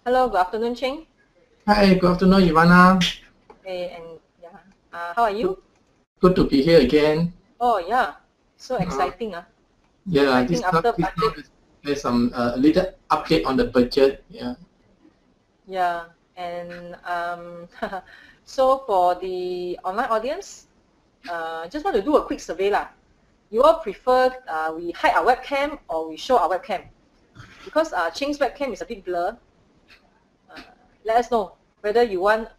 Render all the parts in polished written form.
Hello, good afternoon, Ching. Hi, good afternoon, Ivana. Hey, and yeah, how are you? Good to be here again. Oh yeah, so exciting. Yeah, I think after budget. There's some little update on the budget. Yeah. Yeah, and so for the online audience, just want to do a quick survey lah. You all prefer we hide our webcam or we show our webcam? Because Ching's webcam is a bit blur. Let us know whether you want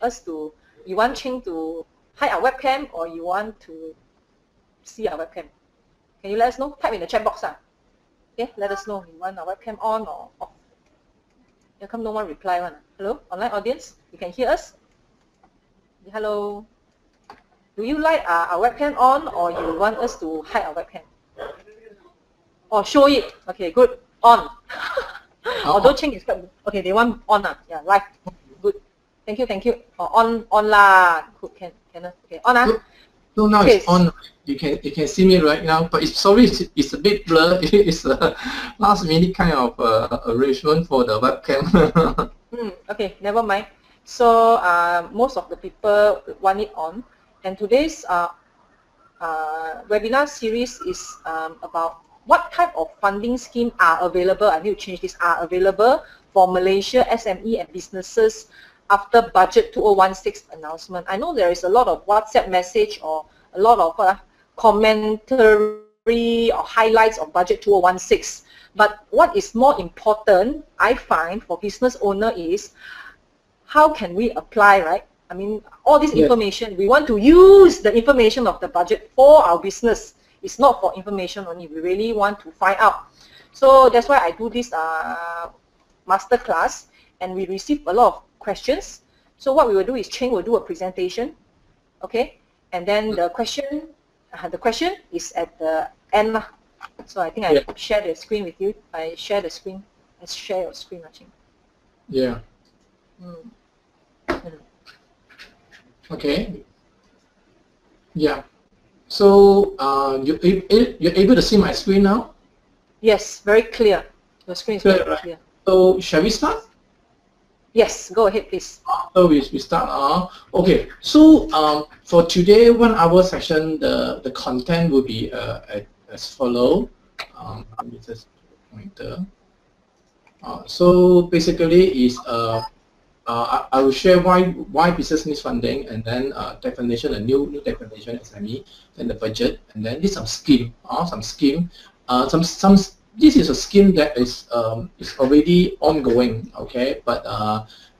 Ching to hide our webcam or you want to see our webcam. Can you let us know? Type in the chat box. Okay, let us know. You want our webcam on or off? How come no one reply one? Hello, online audience, you can hear us? Hello. Do you like our webcam on or you want us to hide our webcam? Or show it? Okay, good. On. Although Ching is quite okay, they want on. Yeah, live. Good. Thank you. On lah. Good, can. Okay, on. So now it's on. You can see me right now, but it's a bit blur. It's a last minute kind of arrangement for the webcam. Okay, never mind. So most of the people want it on, and today's webinar series is about what type of funding scheme are available. I need to change this. Are available for Malaysia SME and businesses after Budget 2016 announcement. I know there is a lot of WhatsApp message or a lot of commentary or highlights of Budget 2016. But what is more important, I find, for business owner is how can we apply, right? I mean, all this information, we want to use the information of the budget for our business. It's not for information only. We really want to find out. So that's why I do this master class, and we receive a lot of questions. So what we will do is Ching will do a presentation, okay? And then the question is at the end. So I think I share the screen with you. I share the screen. Let's share your screen, Ching. Yeah. Okay. Yeah. So you're able to see my screen now? Yes, very clear. Your screen is very clear. So shall we start? Yes, go ahead, please. So we start. Okay. So for today, 1 hour session, the content will be as follow. Let me just pointer. So basically, is I will share why business needs funding, and then definition, a new definition SME, then the budget, and then this some scheme. This is a scheme that is already ongoing. Okay, but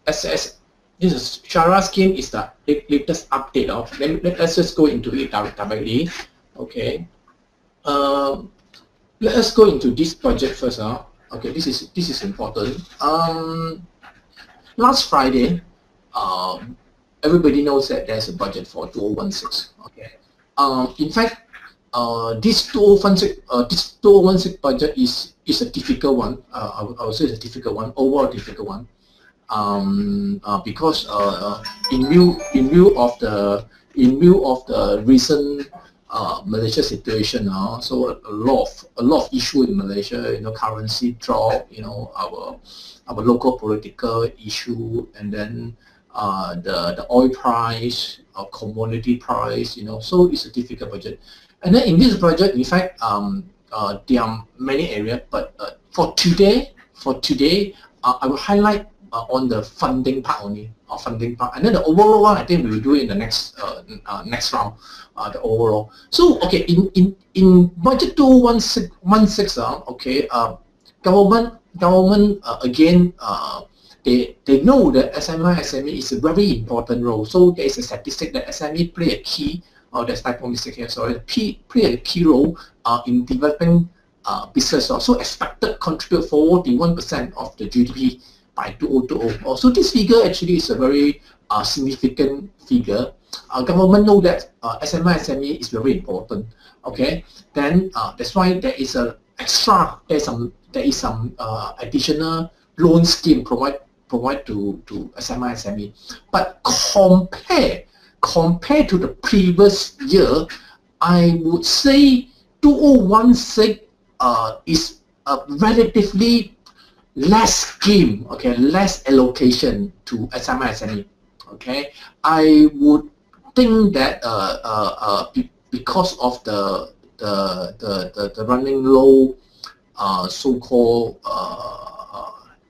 as this is Shara scheme is the latest update of. Let's just go into it directly. Okay. Let us go into this project first. Okay, this is important. Last Friday, everybody knows that there's a budget for 2016. Okay. In fact, this 2016 budget is a difficult one. I would say it's a difficult one, overall difficult one. Because in view of the recent Malaysia situation, so a lot of issue in Malaysia. Currency drop. Our local political issue, and then the oil price, commodity price. So it's a difficult budget. And then in this project, in fact, there are many areas. But for today, I will highlight on the funding part only, funding part, and then the overall one, I think we will do it in the next round. The overall. So okay, in budget 2016, okay, government again, they know that SME is a very important role. So there is a statistic that SME play a key, there's typo mistake here, sorry, play a key role in developing business. So expected contribute 41% of the GDP by 2020. So this figure actually is a very significant figure. Government know that SME is very important. Okay, then that's why there is a extra. There is some additional loan scheme provide to SME. But compared to the previous year, I would say 2016 is relatively less scheme, okay, less allocation to SME. Okay, I would think that because of the running low so-called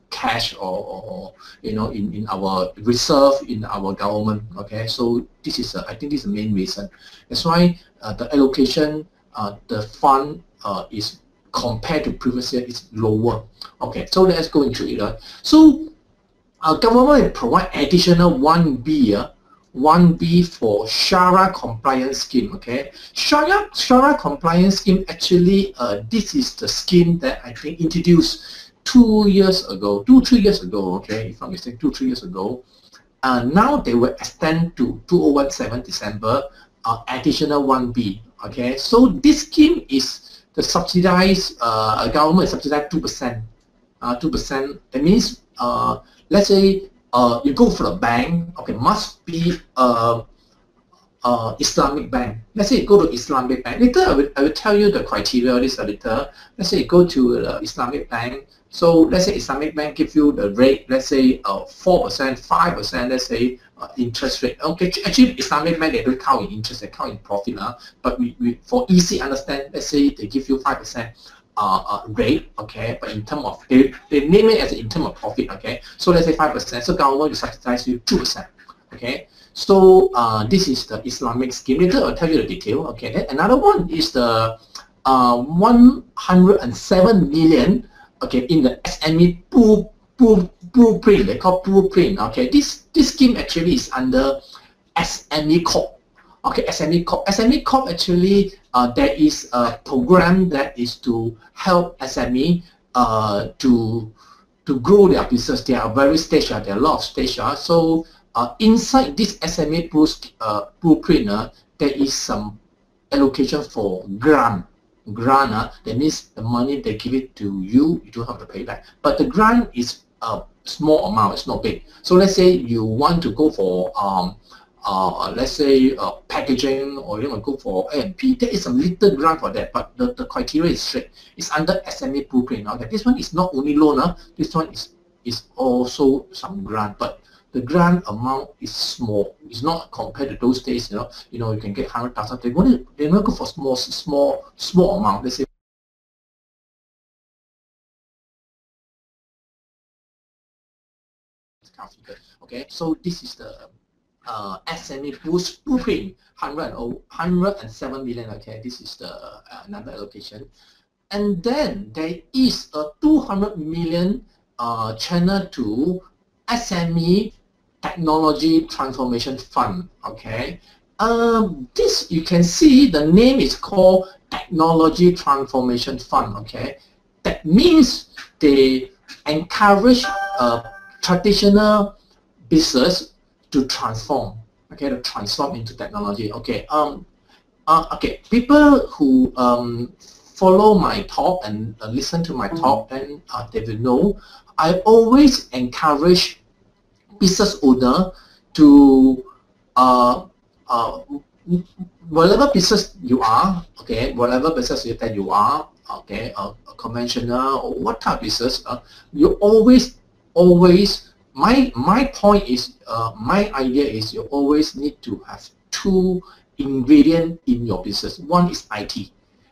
cash or in our reserve in our government. Okay, so this is I think this is the main reason. That's why the allocation, the fund is compared to previous year is lower. Okay, so let's go into it. So our government will provide additional 1B. 1B for Shara compliance scheme. Okay, Shara compliance scheme, actually this is the scheme that I think introduced 2 years ago, 2-3 years ago. Okay, if I'm mistaken, 2-3 years ago. Now they will extend to 2017 December, additional 1B. Okay, so this scheme is the subsidized government subsidized 2%. 2%. That means let's say you go for a bank, okay, must be Islamic bank. Let's say you go to Islamic bank. Later I will tell you the criteria this later. Let's say you go to the Islamic bank. So let's say Islamic bank give you the rate, let's say 4%, 5%, let's say interest rate. Okay, actually Islamic bank, they don't count in interest, they count in profit. But we for easy understand, let's say they give you 5%. Rate, okay, but in terms of they name it as in terms of profit, okay. So let's say 5%. So government will subsidize you 2%, okay. So this is the Islamic scheme. Later I'll tell you the detail, okay. Then another one is the 107 million, okay, in the SME blueprint. They call blueprint, okay. This scheme actually is under SME Corp. Okay, SME Corp. SME Corp actually there is a program that is to help SME to grow their business. There are various stages. There are a lot of stages. So inside this SME blueprint, there is some allocation for grant. That means the money they give it to you, you don't have to pay back. But the grant is a small amount. It's not big. So let's say you want to go for let's say packaging, or you want to go for A&P, there is a little grant for that, but the criteria is strict. It's under SME blueprint. Okay, this one is not only loan, this one is also some grant, but the grant amount is small. It's not compared to those days. You can get 100,000. They want to go for small amount. Let's say. Okay, so this is the SME blueprint, 107 million. Okay, this is the another allocation, and then there is a 200 million channel to SME Technology Transformation Fund. Okay, this you can see the name is called Technology Transformation Fund. Okay, that means they encourage traditional business to transform, okay, to transform into technology. Okay, okay, people who follow my talk and listen to my talk, then they will know I always encourage business owner to whatever business you are, okay, whatever business that you are, okay, a conventional or what type of business, you always my point is, my idea is you always need to have 2 ingredients in your business. One is IT,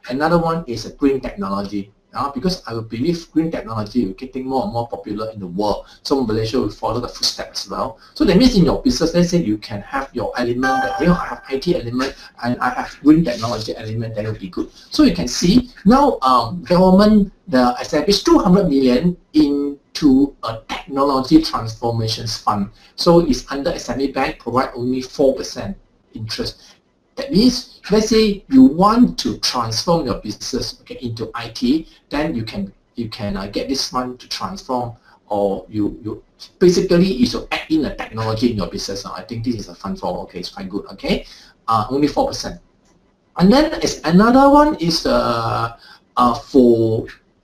another one is green technology. Because I believe green technology is getting more and more popular in the world, so Malaysia will follow the footsteps as well. So that means in your business, let's say you can have your element that, I have IT element and I have green technology element, that will be good. So you can see now government established 200 million into a technology transformations fund. So it's under SME bank, provide only 4% interest. That means, let's say you want to transform your business, okay, into IT, then you can get this fund to transform, or you basically is to add in a technology in your business. I think this is a fund for, okay, it's quite good. Okay, only 4%. And then another one is for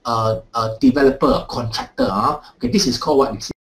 a developer, a contractor. Okay, this is called what?